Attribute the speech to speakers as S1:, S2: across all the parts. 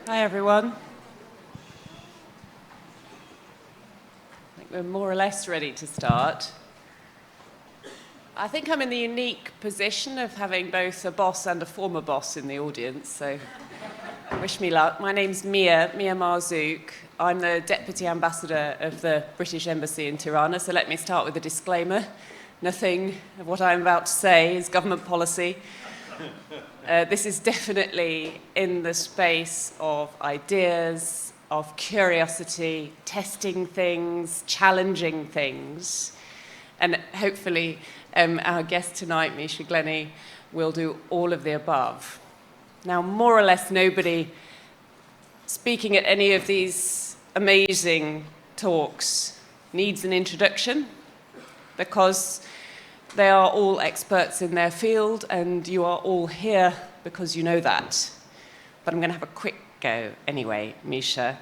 S1: Hi, everyone. I think we're more or less ready to start. I think I'm in the unique position of having both a boss and a former boss in the audience, so wish me luck. My name's Mia Marzouk. I'm the Deputy Ambassador of the British Embassy in Tirana, so let me start with a disclaimer. Nothing of what I'm about to say is government policy. This is definitely in the space of ideas, of curiosity, testing things, challenging things. And hopefully our guest tonight, Misha Glenny, will do all of the above. Now, more or less nobody speaking at any of these amazing talks needs an introduction, because they are all experts in their field, and you are all here because you know that. But I'm going to have a quick go anyway, Misha.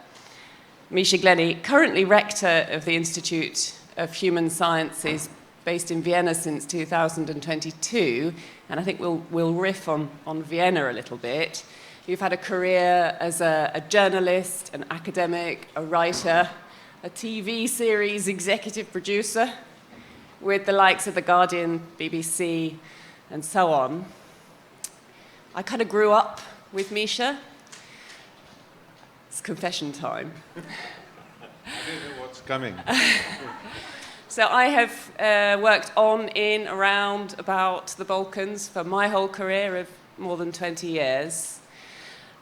S1: Misha Glenny, currently rector of the Institute of Human Sciences, based in Vienna since 2022, and I think we'll riff on Vienna a little bit. You've had a career as a journalist, an academic, a writer, a TV series executive producer, with the likes of The Guardian, BBC, and so on. I kind of grew up with Misha. It's confession time.
S2: I don't know what's coming.
S1: So I have worked on, in, around, about the Balkans for my whole career of more than 20 years.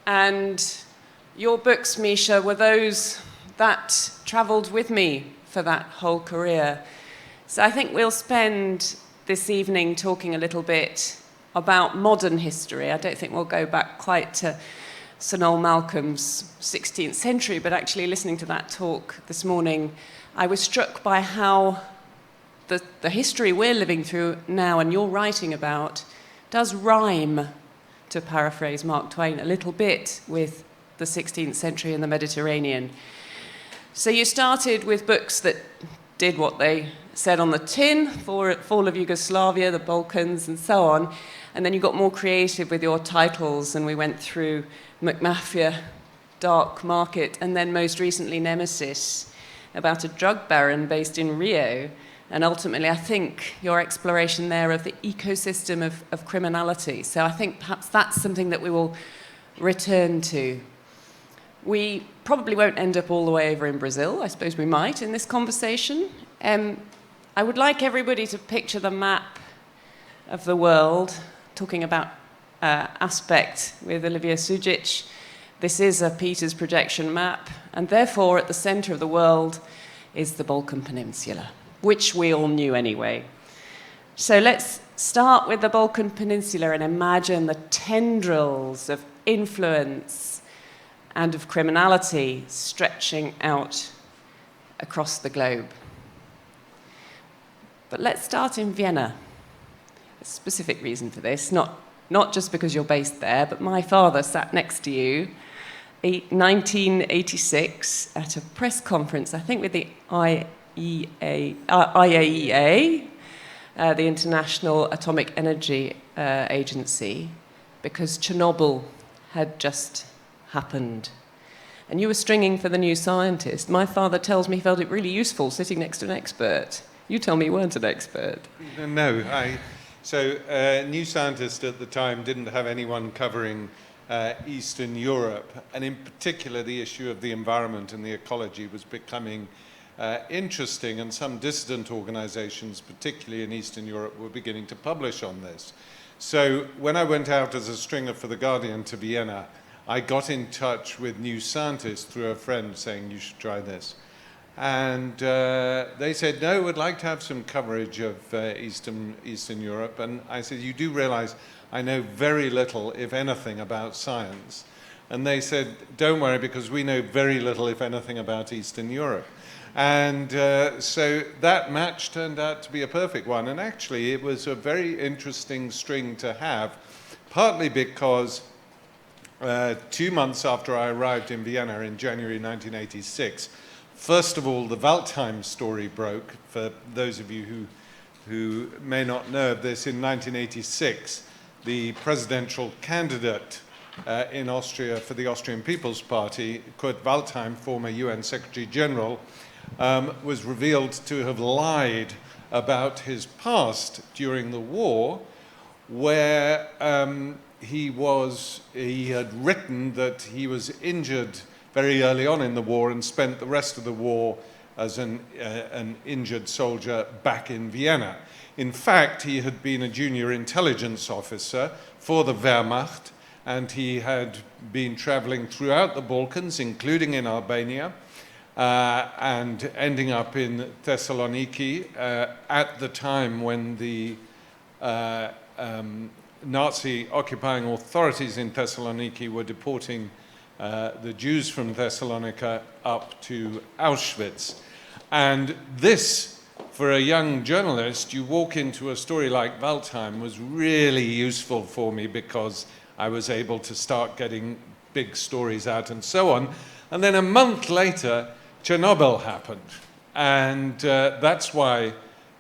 S1: And your books, Misha, were those that travelled with me for that whole career. So I think we'll spend this evening talking a little bit about modern history. I don't think we'll go back quite to Sir Noel Malcolm's 16th century, but actually listening to that talk this morning, I was struck by how the history we're living through now and you're writing about does rhyme, to paraphrase Mark Twain, a little bit with the 16th century and the Mediterranean. So you started with books that did what they said on the tin, Fall of Yugoslavia, the Balkans, and so on. And then you got more creative with your titles, and we went through McMafia, Dark Market, and then most recently Nemesis, about a drug baron based in Rio. And ultimately, I think your exploration there of the ecosystem of criminality. So I think perhaps that's something that we will return to. We probably won't end up all the way over in Brazil. I suppose we might in this conversation. I would like everybody to picture the map of the world, talking about aspect with Olivia Sujic. This is a Peters projection map, and therefore at the centre of the world is the Balkan Peninsula, which we all knew anyway. So let's start with the Balkan Peninsula and imagine the tendrils of influence and of criminality stretching out across the globe. But let's start in Vienna. A specific reason for this, not just because you're based there, but my father sat next to you in 1986 at a press conference, I think with the IAEA, the International Atomic Energy Agency, because Chernobyl had just happened. And you were stringing for the New Scientist. My father tells me he felt it really useful sitting next to an expert. You tell me you weren't an expert.
S2: No, New Scientist at the time didn't have anyone covering Eastern Europe, and in particular the issue of the environment and the ecology was becoming interesting, and some dissident organizations, particularly in Eastern Europe, were beginning to publish on this. So when I went out as a stringer for The Guardian to Vienna, I got in touch with New Scientist through a friend saying, you should try this. And they said, no, we'd like to have some coverage of Eastern Europe. And I said, you do realize I know very little, if anything, about science. And they said, don't worry, because we know very little, if anything, about Eastern Europe. And so that match turned out to be a perfect one. And actually, it was a very interesting string to have, partly because 2 months after I arrived in Vienna in January 1986, first of all, the Waldheim story broke. For those of you who may not know of this, in 1986, the presidential candidate in Austria for the Austrian People's Party, Kurt Waldheim, former UN Secretary General, was revealed to have lied about his past during the war, where he had written that he was injured very early on in the war and spent the rest of the war as an injured soldier back in Vienna. In fact, he had been a junior intelligence officer for the Wehrmacht, and he had been traveling throughout the Balkans, including in Albania, and ending up in Thessaloniki at the time when the Nazi occupying authorities in Thessaloniki were deporting the Jews from Thessalonica up to Auschwitz. And this, for a young journalist, you walk into a story like Waldheim, was really useful for me because I was able to start getting big stories out and so on. And then a month later, Chernobyl happened. And that's why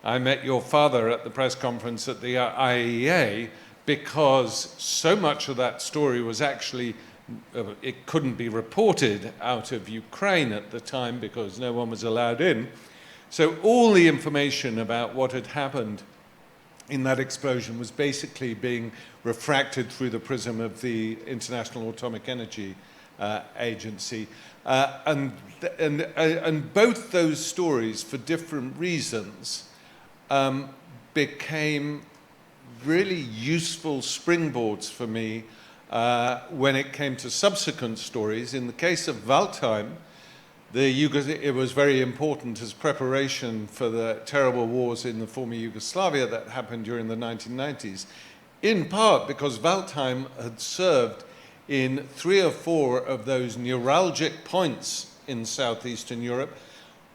S2: I met your father at the press conference at the IAEA, because so much of that story was actually, it couldn't be reported out of Ukraine at the time because no one was allowed in. So all the information about what had happened in that explosion was basically being refracted through the prism of the International Atomic Energy Agency. And both those stories, for different reasons, became really useful springboards for me when it came to subsequent stories. In the case of Waldheim, it was very important as preparation for the terrible wars in the former Yugoslavia that happened during the 1990s, in part because Waldheim had served in 3 or 4 of those neuralgic points in southeastern Europe,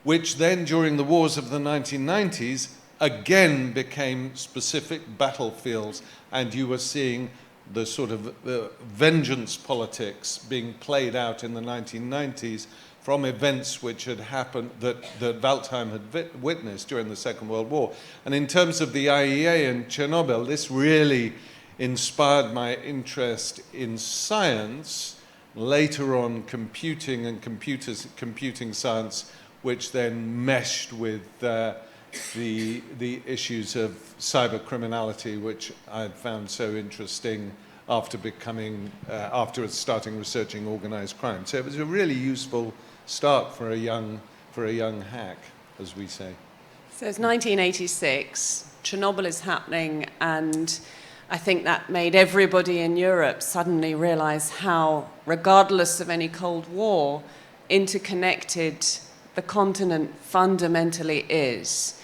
S2: which then during the wars of the 1990s again became specific battlefields, and you were seeing the sort of vengeance politics being played out in the 1990s from events which had happened, that Waldheim had witnessed during the Second World War. And in terms of the IAEA and Chernobyl, this really inspired my interest in science, later on computing and computing science, which then meshed with the issues of cyber criminality, which I had found so interesting after starting researching organized crime. So it was a really useful start for a young hack, as we say.
S1: So it's 1986, Chernobyl is happening, and I think that made everybody in Europe suddenly realize how, regardless of any Cold War, interconnected the continent fundamentally is.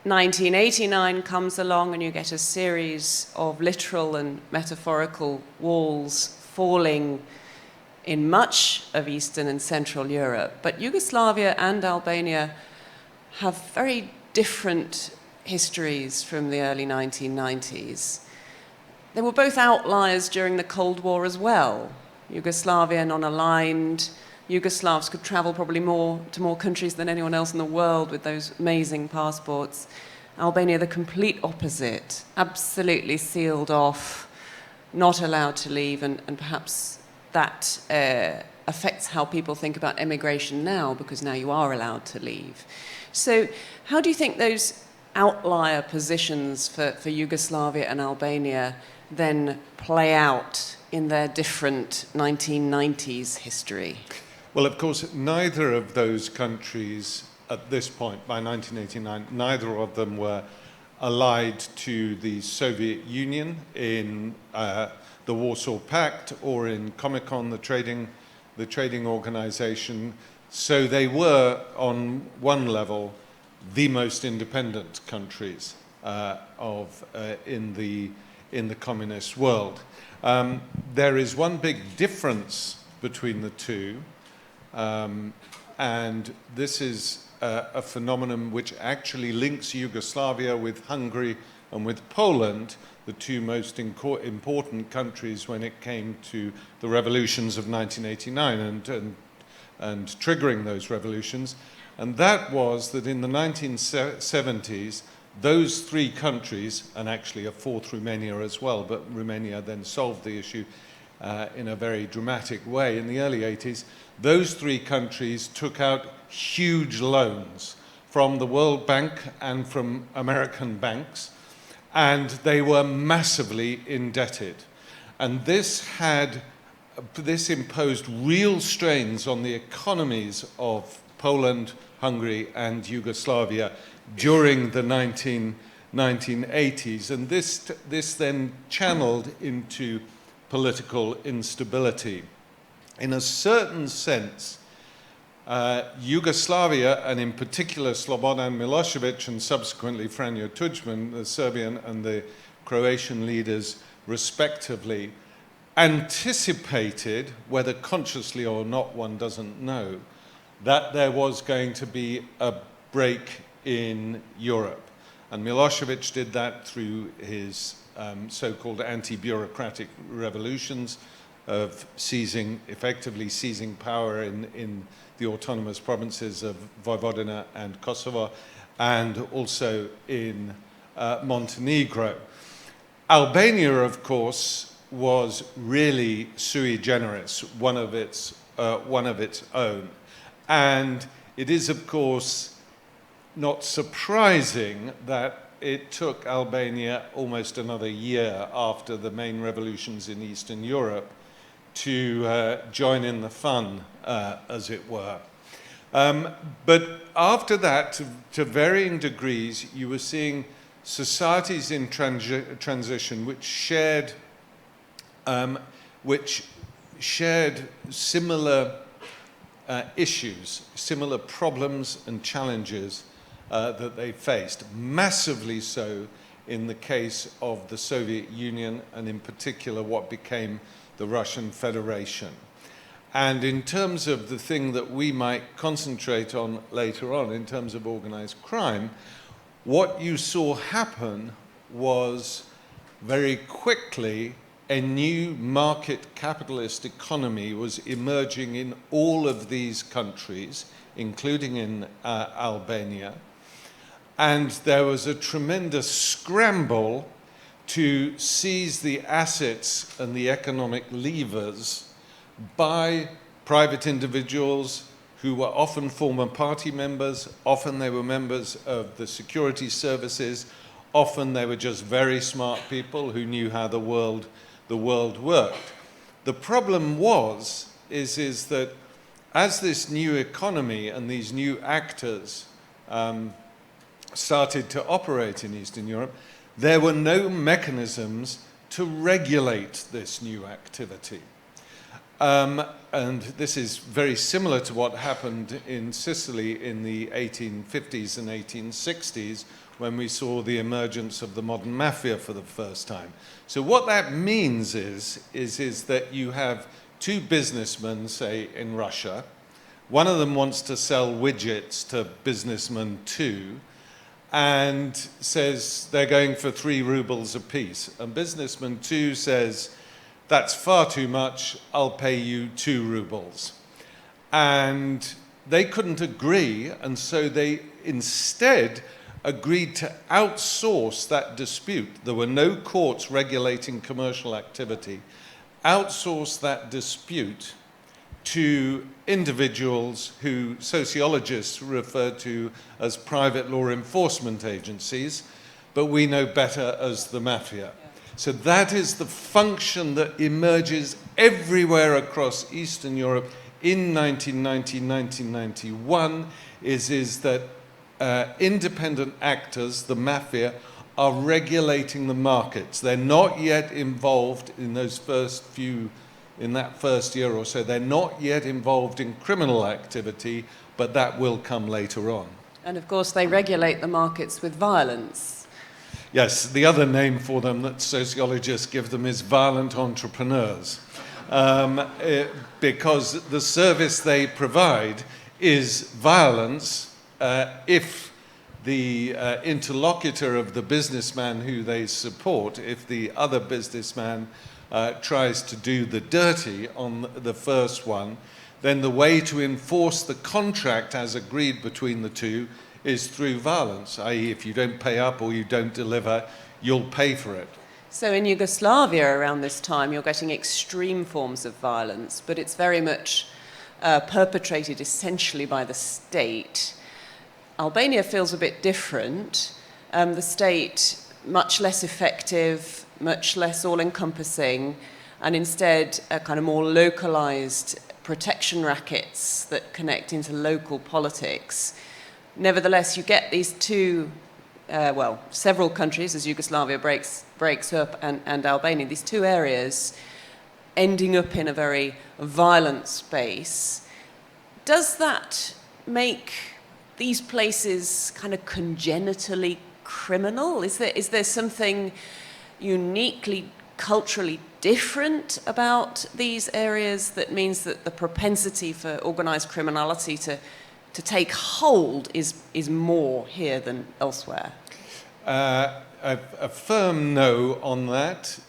S1: 1989 comes along and you get a series of literal and metaphorical walls falling in much of Eastern and Central Europe. But Yugoslavia and Albania have very different histories from the early 1990s. They were both outliers during the Cold War as well. Yugoslavia non-aligned. Yugoslavs could travel probably to more countries than anyone else in the world with those amazing passports. Albania, the complete opposite, absolutely sealed off, not allowed to leave, and perhaps that affects how people think about emigration now, because now you are allowed to leave. So how do you think those outlier positions for Yugoslavia and Albania then play out in their different 1990s history?
S2: Well, of course, neither of those countries at this point, by 1989, neither of them were allied to the Soviet Union in the Warsaw Pact or in Comecon, the trading organization. So they were, on one level, the most independent countries in the communist world. There is one big difference between the two. And this is a phenomenon which actually links Yugoslavia with Hungary and with Poland, the two most important countries when it came to the revolutions of 1989 and triggering those revolutions. And that was that in the 1970s, those 3 countries, and actually a 4th Romania as well, but Romania then solved the issue, in a very dramatic way in the early 80s, those three countries took out huge loans from the World Bank and from American banks, and they were massively indebted. And this imposed real strains on the economies of Poland, Hungary, and Yugoslavia during the 1980s. And this then channeled into political instability. In a certain sense, Yugoslavia, and in particular Slobodan Milosevic and subsequently Franjo Tudjman, the Serbian and the Croatian leaders respectively, anticipated, whether consciously or not, one doesn't know, that there was going to be a break in Europe. And Milosevic did that through his so-called anti-bureaucratic revolutions of effectively seizing power in the autonomous provinces of Vojvodina and Kosovo, and also in Montenegro. Albania, of course, was really sui generis, one of its own. And it is, of course, not surprising that it took Albania almost another year after the main revolutions in Eastern Europe to join in the fun, as it were. But after that, to varying degrees, you were seeing societies in transition which shared similar issues, similar problems and challenges that they faced, massively so in the case of the Soviet Union, and in particular what became the Russian Federation. And in terms of the thing that we might concentrate on later on, in terms of organized crime, what you saw happen was very quickly a new market capitalist economy was emerging in all of these countries, including in Albania. And there was a tremendous scramble to seize the assets and the economic levers by private individuals who were often former party members, often they were members of the security services, often they were just very smart people who knew how the world worked. The problem is that as this new economy and these new actors started to operate in Eastern Europe, there were no mechanisms to regulate this new activity. And this is very similar to what happened in Sicily in the 1850s and 1860s, when we saw the emergence of the modern mafia for the first time. So what that means is that you have two businessmen, say, in Russia. One of them wants to sell widgets to businessman 2, and says they're going for 3 rubles apiece. And businessman 2 says, that's far too much, I'll pay you 2 rubles. And they couldn't agree, and so they instead agreed to outsource that dispute. There were no courts regulating commercial activity. Outsource that dispute to individuals who sociologists refer to as private law enforcement agencies, but we know better as the mafia. So that is the function that emerges everywhere across Eastern Europe in 1990, 1991, is that independent actors, the mafia, are regulating the markets. They're not yet involved in those in that first year or so. They're not yet involved in criminal activity, but that will come later on.
S1: And of course, they regulate the markets with violence.
S2: Yes, the other name for them that sociologists give them is violent entrepreneurs, because the service they provide is violence if the interlocutor of the businessman who they support, if the other businessman tries to do the dirty on the first one, then the way to enforce the contract as agreed between the two is through violence, i.e. if you don't pay up or you don't deliver, you'll pay for it.
S1: So in Yugoslavia around this time, you're getting extreme forms of violence, but it's very much perpetrated essentially by the state. Albania feels a bit different. The state, much less effective, much less all-encompassing, and instead a kind of more localized protection rackets that connect into local politics. Nevertheless, you get these two, several countries, as Yugoslavia breaks up, and Albania, these two areas ending up in a very violent space. Does that make these places kind of congenitally criminal? Is there something uniquely culturally different about these areas that means that the propensity for organized criminality to take hold is more here than elsewhere?
S2: A firm no on that,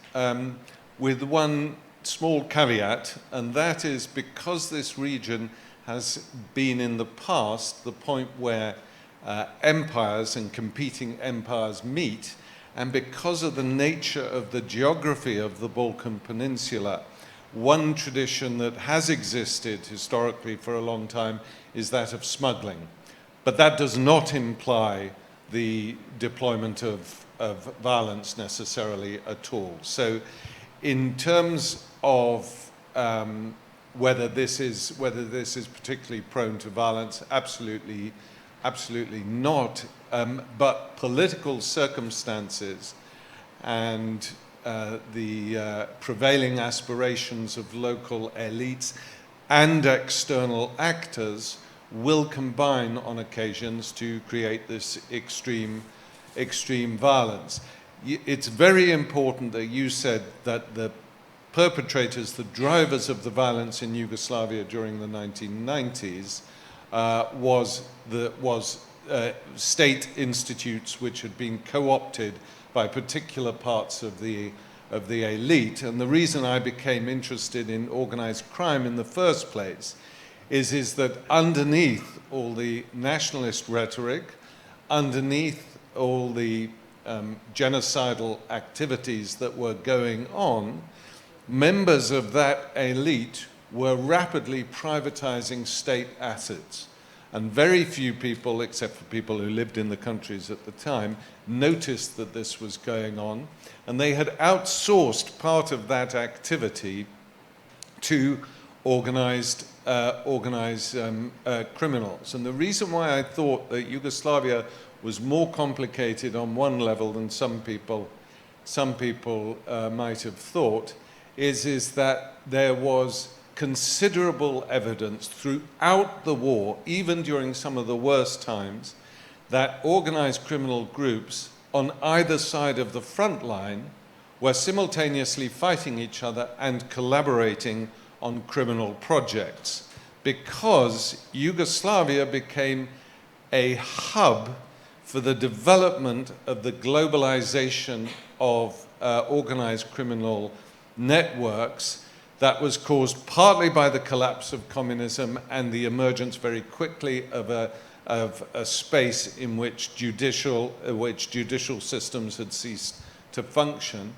S2: with one small caveat, and that is because this region has been in the past the point where empires and competing empires meet, and because of the nature of the geography of the Balkan Peninsula, one tradition that has existed historically for a long time is that of smuggling. But that does not imply the deployment of violence necessarily at all. So in terms of whether this is particularly prone to violence, absolutely not. But political circumstances and the prevailing aspirations of local elites and external actors will combine on occasions to create this extreme violence. It's very important that you said that the perpetrators, the drivers of the violence in Yugoslavia during the 1990s was state institutes which had been co-opted by particular parts of the elite. And the reason I became interested in organized crime in the first place is that underneath all the nationalist rhetoric, underneath all the genocidal activities that were going on, members of that elite were rapidly privatizing state assets. And very few people, except for people who lived in the countries at the time, noticed that this was going on. And they had outsourced part of that activity to organized criminals. And the reason why I thought that Yugoslavia was more complicated on one level than some people might have thought is that there was considerable evidence throughout the war, even during some of the worst times, that organized criminal groups on either side of the front line were simultaneously fighting each other and collaborating on criminal projects, because Yugoslavia became a hub for the development of the globalization of organized criminal networks that was caused partly by the collapse of communism and the emergence very quickly of a space in which judicial systems had ceased to function.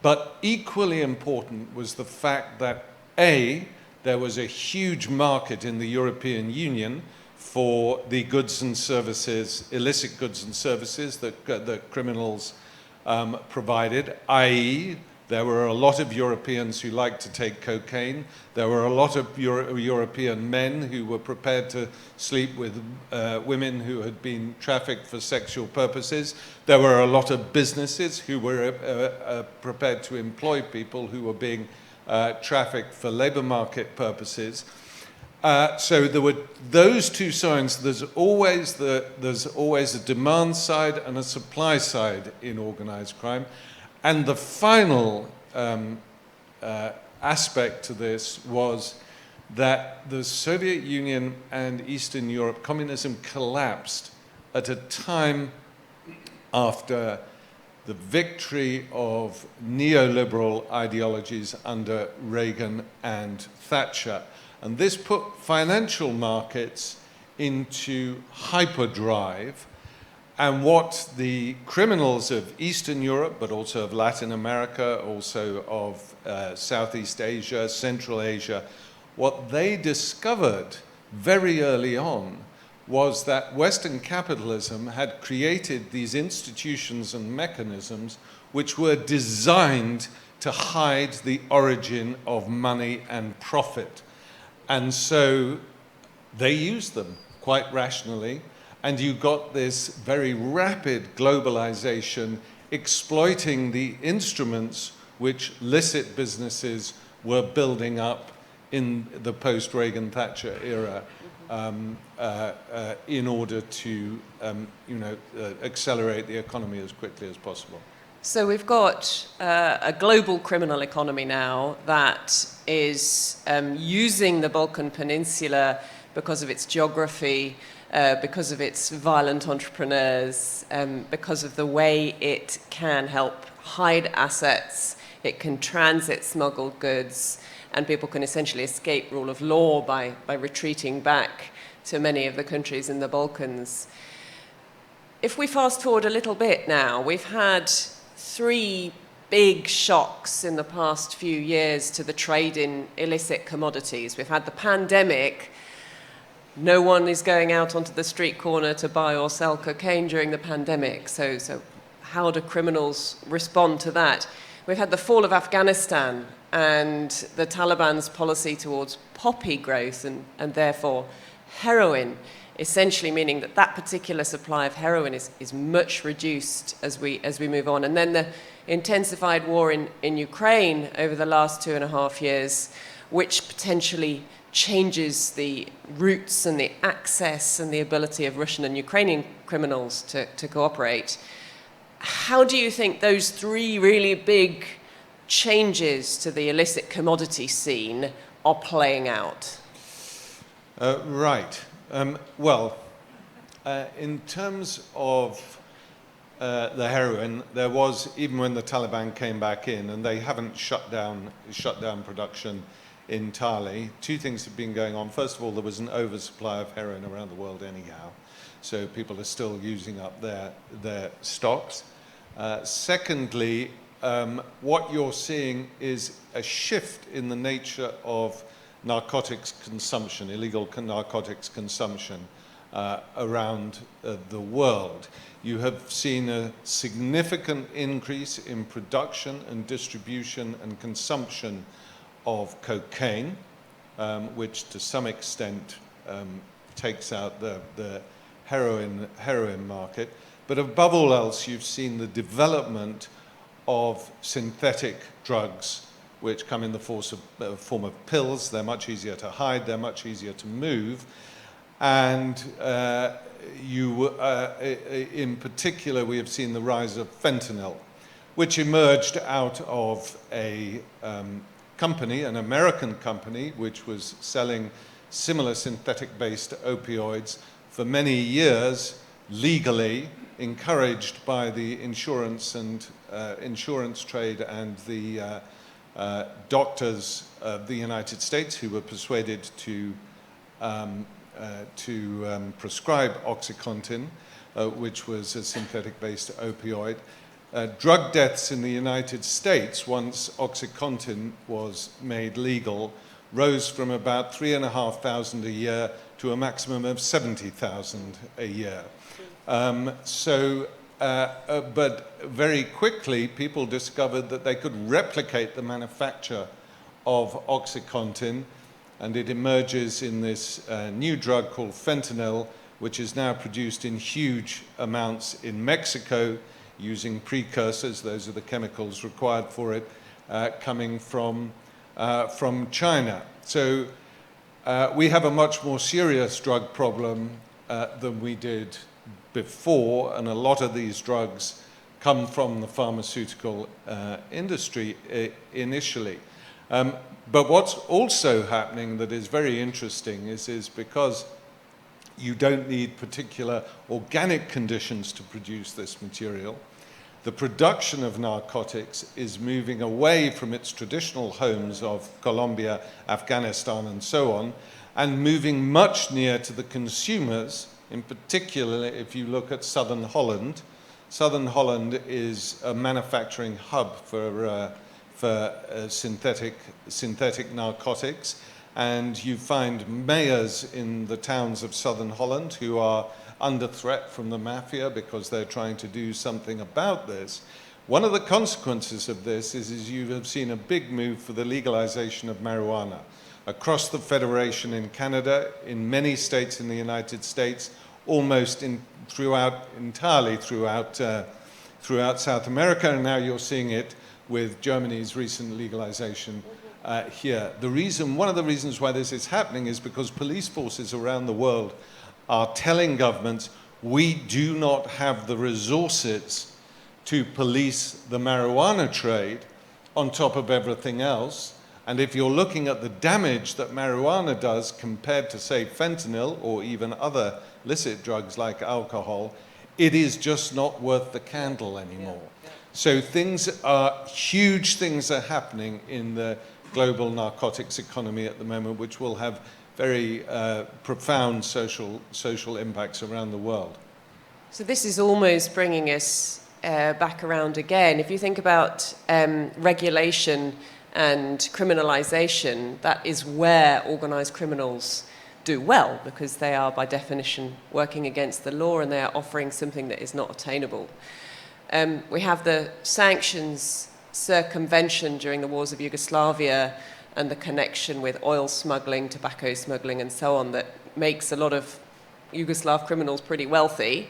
S2: But equally important was the fact that there was a huge market in the European Union for the goods and services, illicit goods and services that criminals provided, i.e., there were a lot of Europeans who liked to take cocaine. There were a lot of European men who were prepared to sleep with women who had been trafficked for sexual purposes. There were a lot of businesses who were prepared to employ people who were being trafficked for labor market purposes. So there were those two sides. There's always a demand side and a supply side in organized crime. And the final aspect to this was that the Soviet Union and Eastern Europe, communism collapsed at a time after the victory of neoliberal ideologies under Reagan and Thatcher. And this put financial markets into hyperdrive. And what the criminals of Eastern Europe, but also of Latin America, also of Southeast Asia, Central Asia, what they discovered very early on was that Western capitalism had created these institutions and mechanisms which were designed to hide the origin of money and profit. And so they used them quite rationally, and you got this very rapid globalization exploiting the instruments which licit businesses were building up in the post-Reagan Thatcher era in order to accelerate the economy as quickly as possible.
S1: So we've got a global criminal economy now that is using the Balkan Peninsula because of its geography, because of its violent entrepreneurs, because of the way it can help hide assets, it can transit smuggled goods, and people can essentially escape rule of law by retreating back to many of the countries in the Balkans. If we fast forward a little bit now, we've had 3 big shocks in the past few years to the trade in illicit commodities. We've had the pandemic. No one is going out onto the street corner to buy or sell cocaine during the pandemic. So how do criminals respond to that? We've had the fall of Afghanistan and the Taliban's policy towards poppy growth and therefore heroin, essentially meaning that that particular supply of heroin is much reduced as we move on. And then the intensified war in Ukraine over the last 2.5 years, which potentially changes the routes and the access and the ability of Russian and Ukrainian criminals to cooperate. How do you think those 3 really big changes to the illicit commodity scene are playing out?
S2: Right. In terms of the heroin, there was, even when the Taliban came back in, and they haven't shut down production entirely, 2 things have been going on. First of all, there was an oversupply of heroin around the world anyhow, so people are still using up their stocks. Secondly, what you're seeing is a shift in the nature of narcotics consumption, illegal narcotics consumption around the world. You have seen a significant increase in production and distribution and consumption of cocaine, which to some extent takes out the heroin market. But above all else, you've seen the development of synthetic drugs, which come in the form of pills. They're much easier to hide, they're much easier to move. And in particular, we have seen the rise of fentanyl, which emerged out of a company, an American company, which was selling similar synthetic-based opioids for many years legally, encouraged by the insurance trade and the doctors of the United States, who were persuaded to prescribe OxyContin, which was a synthetic-based opioid. Drug deaths in the United States, once OxyContin was made legal, rose from about 3,500 a year to a maximum of 70,000 a year. But very quickly, people discovered that they could replicate the manufacture of OxyContin, and it emerges in this new drug called fentanyl, which is now produced in huge amounts in Mexico, using precursors. Those are the chemicals required for it, coming from China. So we have a much more serious drug problem than we did before, and a lot of these drugs come from the pharmaceutical industry initially. But what's also happening that is very interesting is because you don't need particular organic conditions to produce this material, the production of narcotics is moving away from its traditional homes of Colombia, Afghanistan, and so on, and moving much nearer to the consumers In particular, if you look at southern Holland, southern Holland is a manufacturing hub for synthetic narcotics, and you find mayors in the towns of southern Holland who are under threat from the mafia because they're trying to do something about this. One of the consequences of this is you have seen a big move for the legalization of marijuana across the Federation in Canada, in many states in the United States, almost entirely throughout South America, and now you're seeing it with Germany's recent legalization here. One of the reasons why this is happening is because police forces around the world are telling governments, we do not have the resources to police the marijuana trade on top of everything else. And if you're looking at the damage that marijuana does compared to, say, fentanyl or even other illicit drugs like alcohol, it is just not worth the candle anymore. So huge things are happening in the global narcotics economy at the moment, which will have very profound social impacts around the world.
S1: So this is almost bringing us back around again. If you think about regulation and criminalization, that is where organized criminals do well, because they are by definition working against the law and they are offering something that is not attainable. We have the sanctions circumvention during the wars of Yugoslavia and the connection with oil smuggling, tobacco smuggling and so on that makes a lot of Yugoslav criminals pretty wealthy.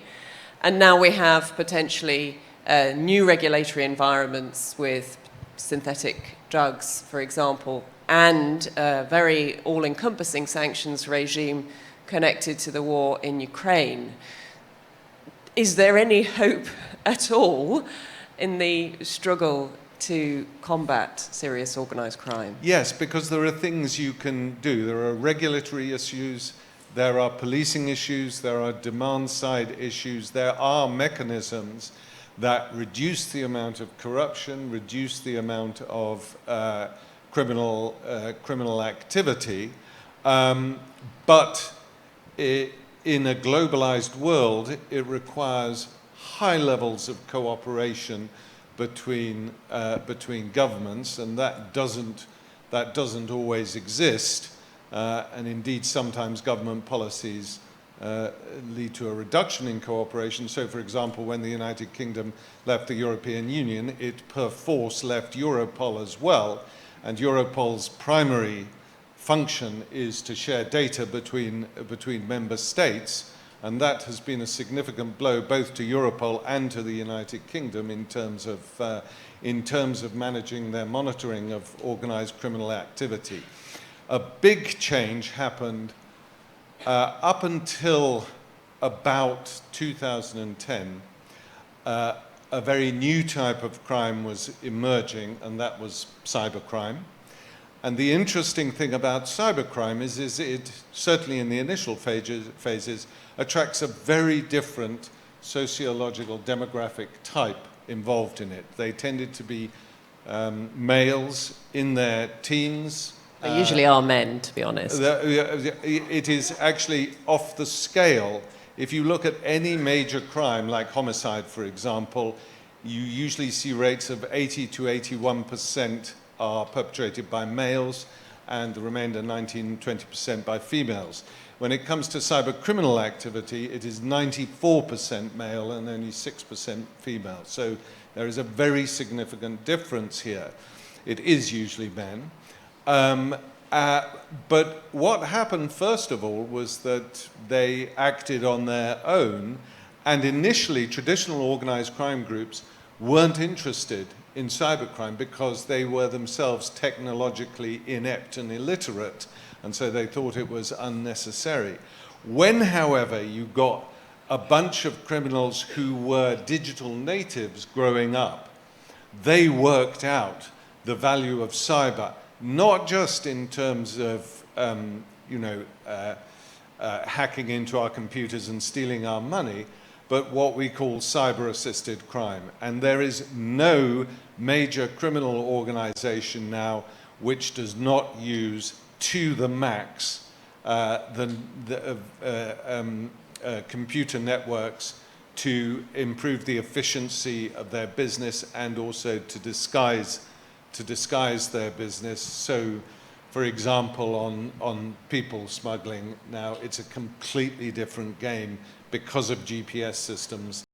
S1: And now we have potentially new regulatory environments with synthetic drugs, for example, and a very all-encompassing sanctions regime connected to the war in Ukraine. Is there any hope at all in the struggle to combat serious organized crime?
S2: Yes, because there are things you can do. There are regulatory issues, there are policing issues, there are demand-side issues, there are mechanisms that reduce the amount of corruption, reduce the amount of criminal activity, but in a globalized world, it requires high levels of cooperation between governments, and that doesn't always exist, and indeed sometimes government policies lead to a reduction in cooperation. So, for example, when the United Kingdom left the European Union, it per force left Europol as well, and Europol's primary function is to share data between member states, and that has been a significant blow both to Europol and to the United Kingdom in terms of managing their monitoring of organized criminal activity. A big change happened up until about 2010. A very new type of crime was emerging, and that was cybercrime. And the interesting thing about cybercrime is it, certainly in the initial phases, attracts a very different sociological demographic type involved in it. They tended to be males in their teens.
S1: They usually are men, to be honest.
S2: It is actually off the scale. If you look at any major crime, like homicide, for example, you usually see rates of 80 to 81% are perpetrated by males, and the remainder 19-20% by females. When it comes to cyber criminal activity, it is 94% male and only 6% female. So there is a very significant difference here. It is usually men. But what happened, first of all, was that they acted on their own, and initially traditional organized crime groups weren't interested in cybercrime because they were themselves technologically inept and illiterate, and so they thought it was unnecessary. When, however, you got a bunch of criminals who were digital natives growing up, they worked out the value of cyber, not just in terms of hacking into our computers and stealing our money, but what we call cyber-assisted crime. And there is no major criminal organization now which does not use to the max computer networks to improve the efficiency of their business and also to disguise their business. So, for example, on people smuggling now, it's a completely different game because of GPS systems.